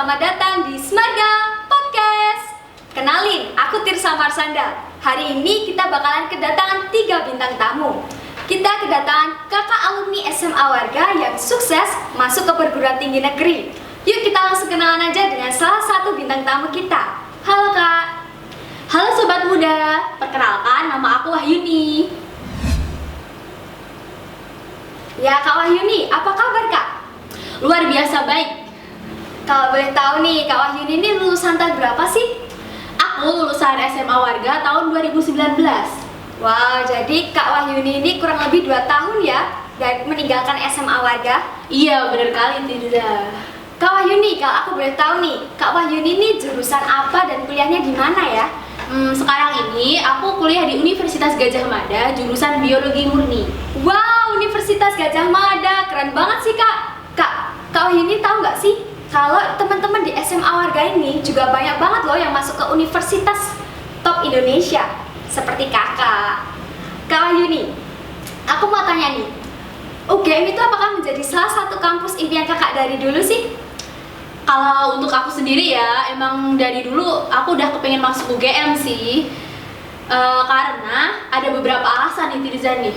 selamat datang di Smarga Podcast. Kenalin, aku Tirsa Marsanda. Hari ini kita bakalan kedatangan 3 bintang tamu. Kita kedatangan kakak alumni SMA Warga yang sukses masuk ke perguruan tinggi negeri. Yuk kita langsung kenalan aja dengan salah satu bintang tamu kita. Halo Kak. Halo Sobat Muda, perkenalkan nama aku Wahyuni. Ya Kak Wahyuni, apa kabar Kak? Luar biasa baik. Kalau boleh tahu nih, Kak Wahyuni ini lulusan tahun berapa sih? Aku lulusan SMA Warga tahun 2019. Wow, jadi Kak Wahyuni ini kurang lebih 2 tahun ya dan meninggalkan SMA Warga? Iya, bener kali Tirza. Kak Wahyuni, kalau aku boleh tahu nih, Kak Wahyuni ini jurusan apa dan kuliahnya di mana ya? Sekarang ini aku kuliah di Universitas Gadjah Mada, jurusan Biologi Murni. Wow, Universitas Gadjah Mada, keren banget sih Kak. Kak Wahyuni tahu nggak sih? Kalau teman-teman di SMA Warga ini juga banyak banget loh yang masuk ke universitas top Indonesia seperti kakak. Kak Wahyuni, aku mau tanya nih, UGM itu apakah menjadi salah satu kampus impian kakak dari dulu sih? Kalau untuk aku sendiri ya, emang dari dulu aku udah kepengen masuk UGM sih. Karena ada beberapa alasan nih Tirza nih.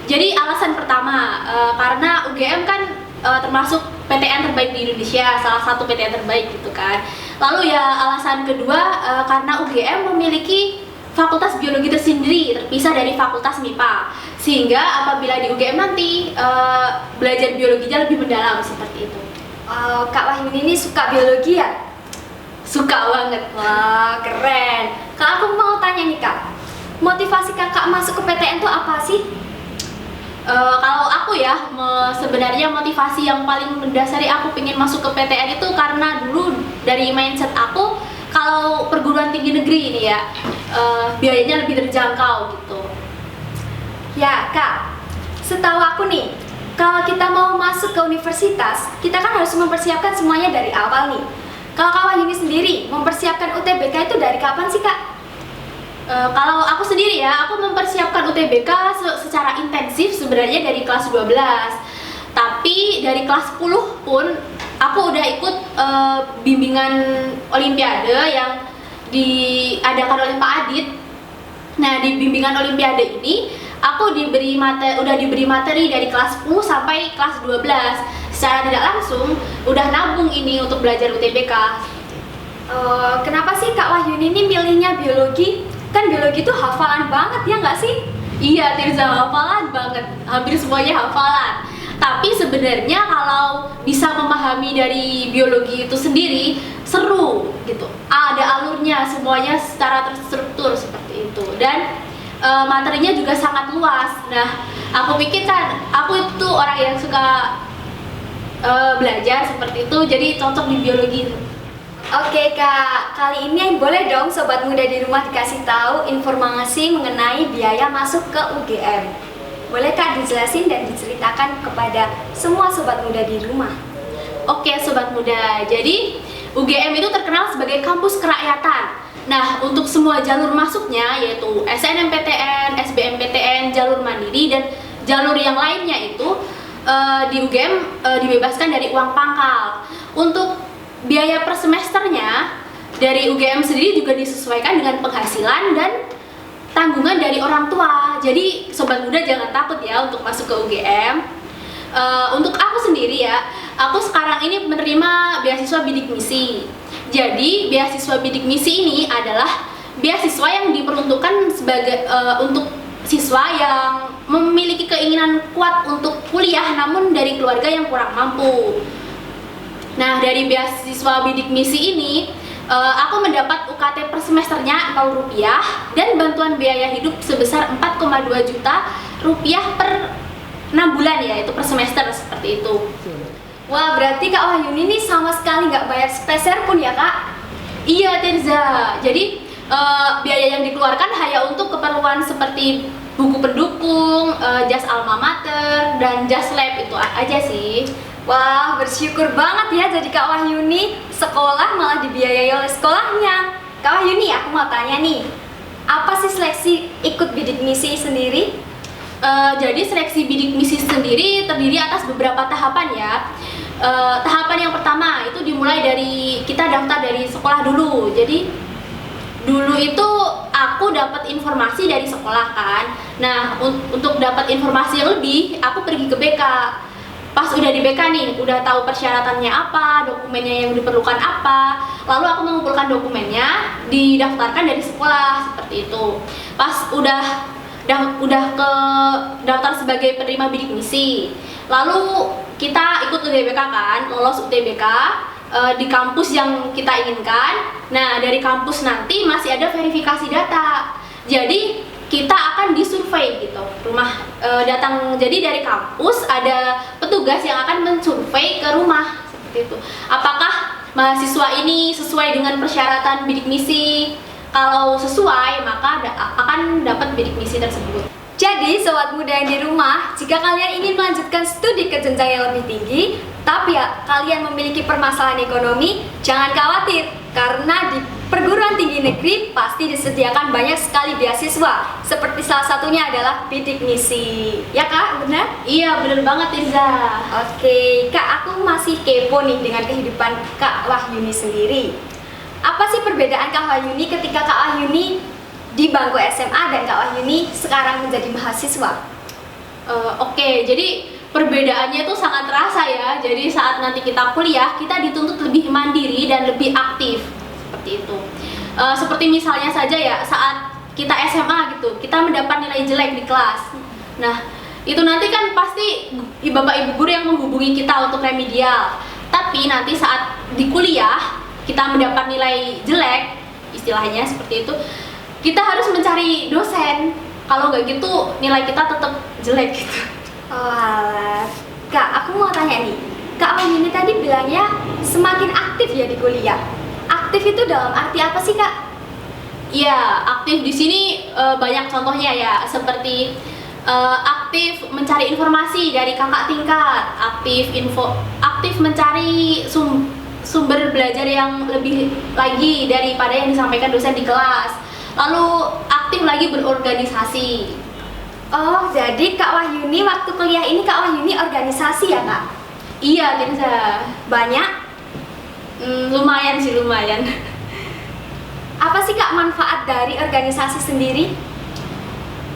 Jadi alasan pertama, karena UGM kan termasuk PTN terbaik di Indonesia, salah satu PTN terbaik gitu kan. Lalu ya alasan kedua, karena UGM memiliki fakultas biologi tersendiri terpisah dari fakultas MIPA, sehingga apabila di UGM nanti belajar biologinya lebih mendalam seperti itu. Kak Wahyuni ini suka biologi ya? Suka banget. Wah, keren. Kak, aku mau tanya nih Kak, motivasi kakak masuk ke PTN itu apa sih? Kalau aku ya, sebenarnya motivasi yang paling mendasari aku pengen masuk ke PTN itu karena dulu dari mindset aku kalau perguruan tinggi negeri ini ya biayanya lebih terjangkau gitu. Ya Kak, setahu aku nih, kalau kita mau masuk ke universitas, kita kan harus mempersiapkan semuanya dari awal nih. Kalau Kak Wahyuni sendiri mempersiapkan UTBK itu dari kapan sih Kak? Kalau aku sendiri ya, aku mempersiapkan UTBK secara intensif sebenarnya dari kelas 12. Tapi dari kelas 10 pun aku udah ikut bimbingan olimpiade yang diadakan oleh Pak Adit. Nah, di bimbingan olimpiade ini aku udah diberi materi dari kelas 10 sampai kelas 12. Secara tidak langsung udah nabung ini untuk belajar UTBK. Kenapa sih Kak Wahyuni ini milihnya biologi? Kan biologi itu hafalan banget ya nggak sih? Iya Tirza, hafalan banget, hampir semuanya hafalan. Tapi sebenarnya kalau bisa memahami dari biologi itu sendiri seru gitu. Ada alurnya, semuanya secara terstruktur seperti itu. Dan materinya juga sangat luas. Nah, aku pikir kan aku itu orang yang suka belajar seperti itu, jadi cocok di biologi. Oke Kak, kali ini boleh dong sobat muda di rumah dikasih tahu informasi mengenai biaya masuk ke UGM. Boleh Kak dijelasin dan diceritakan kepada semua sobat muda di rumah? Oke sobat muda, jadi UGM itu terkenal sebagai kampus kerakyatan. Nah, untuk semua jalur masuknya yaitu SNMPTN, SBMPTN, jalur mandiri dan jalur yang lainnya itu di UGM dibebaskan dari uang pangkal. Untuk biaya per semesternya dari UGM sendiri juga disesuaikan dengan penghasilan dan tanggungan dari orang tua. Jadi sobat muda jangan takut ya untuk masuk ke UGM. Untuk aku sendiri ya, aku sekarang ini menerima beasiswa bidik misi. Jadi beasiswa bidik misi ini adalah beasiswa yang diperuntukkan sebagai untuk siswa yang memiliki keinginan kuat untuk kuliah namun dari keluarga yang kurang mampu. Nah, dari beasiswa bidik misi ini, aku mendapat UKT per semesternya Rp0 dan bantuan biaya hidup sebesar 4,2 juta rupiah per 6 bulan ya, itu per semester seperti itu. Wah, berarti Kak Wahyuni ini sama sekali nggak bayar sepeser pun ya Kak? Iya Tirza, jadi biaya yang dikeluarkan hanya untuk keperluan seperti buku pendukung, jas alma mater, dan jas lab, itu aja sih. Wah, bersyukur banget ya jadi Kak Wahyuni sekolah malah dibiayai oleh sekolahnya. Kak Wahyuni, aku mau tanya nih, apa sih seleksi ikut bidik misi sendiri? Jadi seleksi bidik misi sendiri terdiri atas beberapa tahapan ya. tahapan yang pertama itu dimulai dari kita daftar dari sekolah dulu. Jadi dulu itu aku dapat informasi dari sekolah kan. Nah, untuk dapat informasi yang lebih, aku pergi ke BK. Pas udah di BK nih, udah tahu persyaratannya apa, dokumennya yang diperlukan apa, lalu aku mengumpulkan dokumennya, didaftarkan dari sekolah seperti itu. Pas udah ke daftar sebagai penerima bidik misi, lalu kita ikut UTBK kan, lolos UTBK di kampus yang kita inginkan. Nah, dari kampus nanti masih ada verifikasi data. Jadi kita akan disurvei gitu, jadi dari kampus ada petugas yang akan mensurvei ke rumah seperti itu. Apakah mahasiswa ini sesuai dengan persyaratan bidik misi? Kalau sesuai, maka akan dapat bidik misi tersebut. Jadi, sobat muda yang di rumah, jika kalian ingin melanjutkan studi ke jenjang yang lebih tinggi, tapi kalian memiliki permasalahan ekonomi, jangan khawatir, karena di perguruan tinggi negeri pasti disediakan banyak sekali beasiswa, seperti salah satunya adalah bidik misi. Ya Kak, benar? Iya, benar banget Tirza. Oke, Kak, aku masih kepo nih dengan kehidupan Kak Wahyuni sendiri. Apa sih perbedaan Kak Wahyuni ketika Kak Wahyuni di bangku SMA dan Kak Wahyuni sekarang menjadi mahasiswa? Oke, jadi perbedaannya itu sangat terasa ya. Jadi saat nanti kita kuliah, kita dituntut lebih mandiri dan lebih aktif seperti itu. Seperti misalnya saja ya, saat kita SMA gitu, kita mendapat nilai jelek di kelas. Nah, itu nanti kan pasti bapak ibu guru yang menghubungi kita untuk remedial. Tapi nanti saat di kuliah kita mendapat nilai jelek, istilahnya seperti itu, kita harus mencari dosen. Kalau nggak gitu, nilai kita tetap jelek gitu. Oh alah. Kak, aku mau tanya nih, Kak Wahyuni tadi bilangnya semakin aktif ya di kuliah. Aktif itu dalam arti apa sih Kak? Iya, aktif di sini banyak contohnya ya, seperti aktif mencari informasi dari kakak tingkat, aktif mencari sumber belajar yang lebih lagi daripada yang disampaikan dosen di kelas. Lalu aktif lagi berorganisasi. Oh, jadi Kak Wahyuni waktu kuliah ini Kak Wahyuni organisasi ya Kak? Iya, Tirza. Banyak? Lumayan sih, lumayan. Apa sih Kak manfaat dari organisasi sendiri?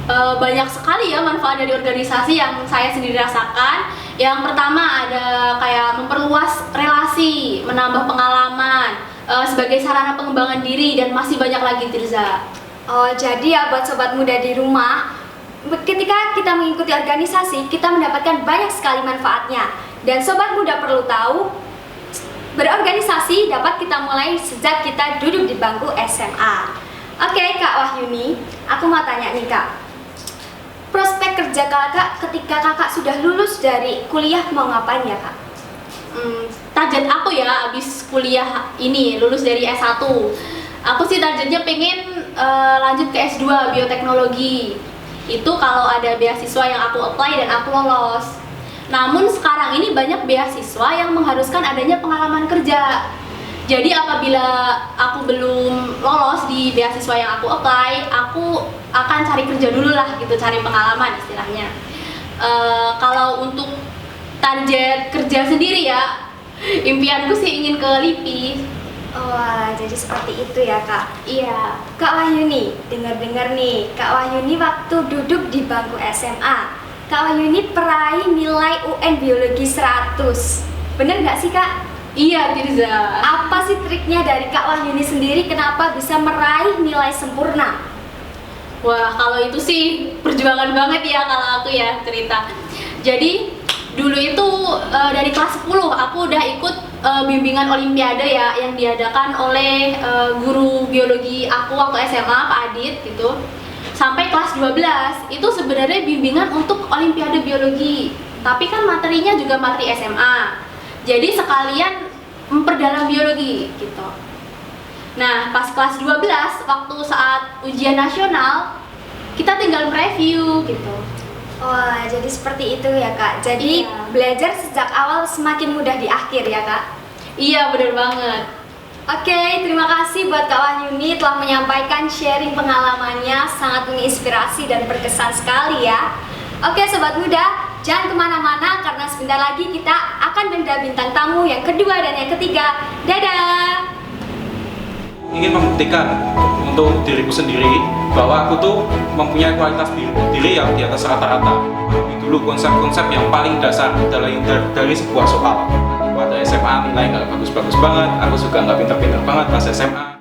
Banyak sekali ya manfaat dari organisasi yang saya sendiri rasakan. Yang pertama ada kayak memperluas relasi, menambah pengalaman, sebagai sarana pengembangan diri, dan masih banyak lagi Tirza. Oh, jadi ya buat sobat muda di rumah, ketika kita mengikuti organisasi, kita mendapatkan banyak sekali manfaatnya. Dan sobat muda perlu tahu, berorganisasi dapat kita mulai sejak kita duduk di bangku SMA. Oke Kak Wahyuni, aku mau tanya nih Kak, prospek kerja kakak ketika kakak sudah lulus dari kuliah mau ngapain ya Kak? Target aku ya abis kuliah ini lulus dari S1, aku sih targetnya pengen lanjut ke S2 bioteknologi. Itu kalau ada beasiswa yang aku apply dan aku lolos. Namun sekarang ini banyak beasiswa yang mengharuskan adanya pengalaman kerja. Jadi apabila aku belum lolos di beasiswa yang aku apply, aku akan cari kerja dulu lah gitu, cari pengalaman istilahnya. Kalau untuk target kerja sendiri ya, impianku sih ingin ke LIPI. Wah, jadi seperti itu ya Kak? Iya. Kak Wahyuni, dengar-dengar nih, Kak Wahyuni waktu duduk di bangku SMA, Kak Wahyuni peraih nilai UN Biologi 100. Bener nggak sih Kak? Iya Tirza. Apa sih triknya dari Kak Wahyuni sendiri kenapa bisa meraih nilai sempurna? Wah, kalau itu sih perjuangan banget ya kalau aku ya cerita. Jadi dulu itu dari kelas 10 aku udah ikut bimbingan olimpiade ya yang diadakan oleh guru biologi aku waktu SMA, Pak Adit gitu. Sampai kelas 12 itu sebenarnya bimbingan untuk olimpiade biologi. Tapi kan materinya juga materi SMA. Jadi sekalian memperdalam biologi gitu. Nah, pas kelas 12 waktu saat ujian nasional kita tinggal mereview gitu. Wah, jadi seperti itu ya Kak. Jadi Iya. belajar sejak awal semakin mudah di akhir ya Kak. Iya, bener banget. Oke, terima kasih buat Kak Wahyuni telah menyampaikan sharing pengalamannya, sangat menginspirasi dan berkesan sekali ya. Oke sobat muda, jangan kemana-mana karena sebentar lagi kita akan mengundang bintang tamu yang kedua dan yang ketiga. Dadah! Ingin membuktikan untuk diriku sendiri bahwa aku tuh mempunyai kualitas diri yang di atas rata-rata. Dulu konsep-konsep yang paling dasar dari sebuah soal. Pada SMA nilai nggak bagus-bagus banget, aku juga nggak pinter-pinter banget pas SMA.